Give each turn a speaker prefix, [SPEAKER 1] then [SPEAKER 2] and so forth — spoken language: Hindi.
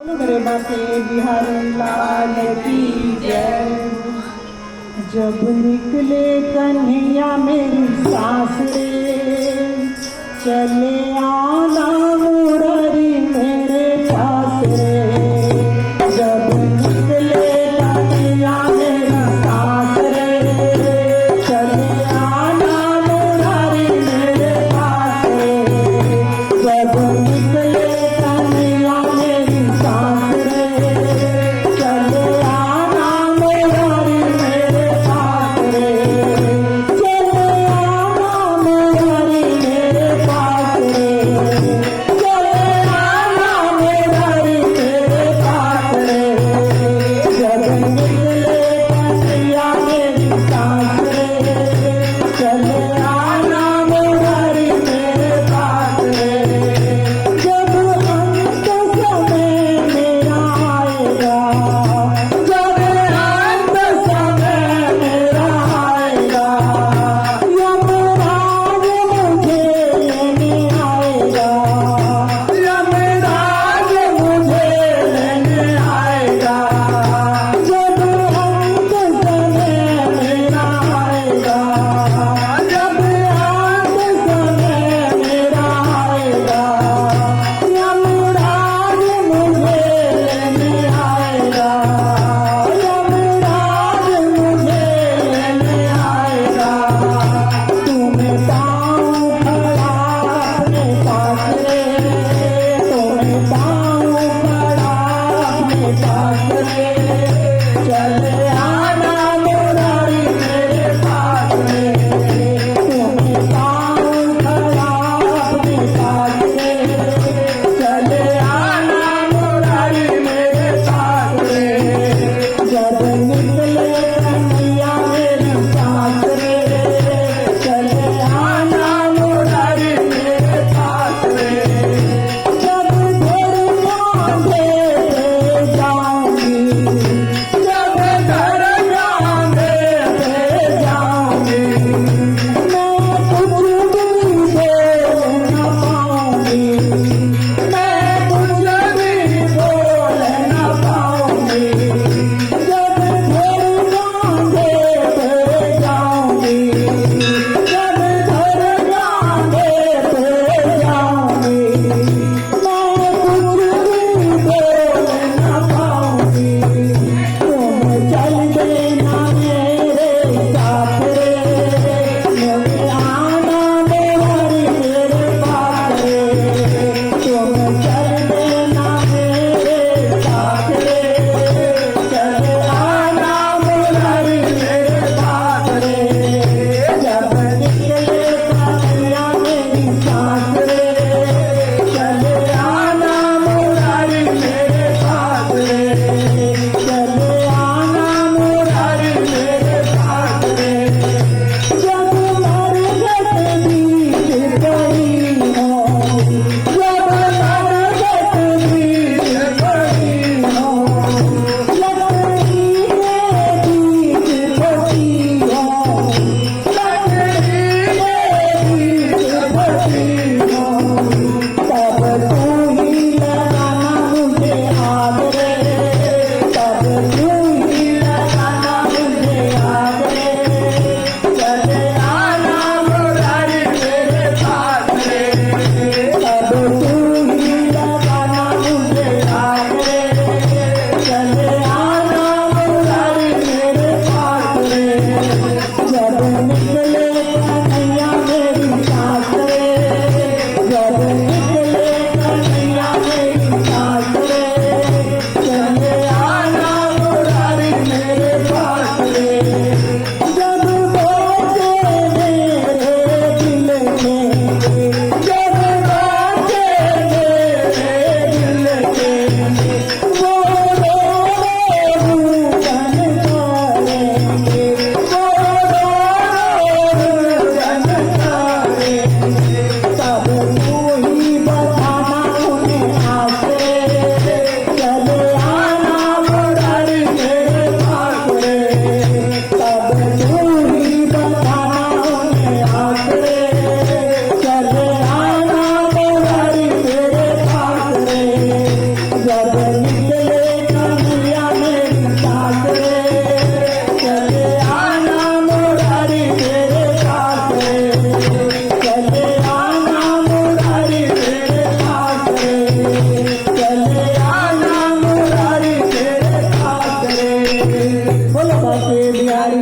[SPEAKER 1] मेरे बाके बिहारी लाल की जय। जब निकले कन्हैया मेरी सांस रे, चले आना मुरारी मेरे पास रे। जब निकले कन्हैया मेरी सांस रे, चले आना मुरारी मेरे पास रे। जब निकले कन्हैया मेरी सांस रे, चले आना मुरारी मेरे पास रे। चले आना मुरारी मेरे पास रे। चले आना मुरारी मेरे पास रे। जब निकले कन्हैया मेरी सांस रे, चले आना मुरारी मेरे पास रे। जब अंत समय मेरा आएगा, जब अंत समय मेरा आएगा, यमराज मुझे लेने आएगा, यमराज मुझे लेने आएगा। जब अंत समय मेरा आएगा, जब अंत समय मेरा आएगा, यमराज मुझे लेने आएगा, यमराज मुझे लेने आएगा। तुम्हें पाऊं खड़ा अपने पास रे, तुम्हें पाऊं खड़ा अपने पास रे। चले आना मुरारी मेरे पास रे। तुम्हें पाऊं खड़ा अपने पास रे, चले आना मुरारी मेरे पास रे। जब निकले कन्हैया मेरी सांस रे, चले आना मुरारी मेरे पास रे। जब घर बांधे जाऊंगी, जब घर बांधे जाऊंगी, मैं कुछ भी बोल न पाऊंगी, मैं कुछ भी बोल न पाऊंगी। जब घर बांधे जाऊंगी, जब घर बांधे जाऊंगी, मैं कुछ भी बोल न पाऊंगी। तुम चल देना मेरे साथ रे, मुझे आना मुरारी मेरे पास रे। तुम चल देना मेरे साथ रे, चले आना मुरारी मेरे पास रे। जब निकले कन्हैया मेरी सांस रे, चले आना मुरारी मेरे पास रे। चले आना मुरारी मेरे पास रे। जब मरगट बीच पड़ी हो, जब मरगट बीच पड़ी हो, लकड़ी के बीच फटी हो, लकड़ी के बीच फटी हो, तब तू ही लगाना मुझे आग रे। तब तू ही लगाना मुझे आग रे। चले आना मुरारी मेरे पास रे। तब तू ही लगाना मुझे आग रे। चले आना मुरारी मेरे पास रे। जब निकले कन्हैया मेरी सांस रे, जब निकले कन्हैया मेरी सांस रे, चले आना मुरारी मेरे पास रे। जब बाजे मेरे दिल में, जब बाजे मेरे दिल में, वो रोने भूलन करेंगे, वो रोने भूलन करेंगे। तब तू ही बताना उन्हें आस रे, चले आना मुरारी मेरे पास रे। तब तू ही बताना उन्हें आस रे, चले आना मुरारी मेरे पास रे। जब के बिहारी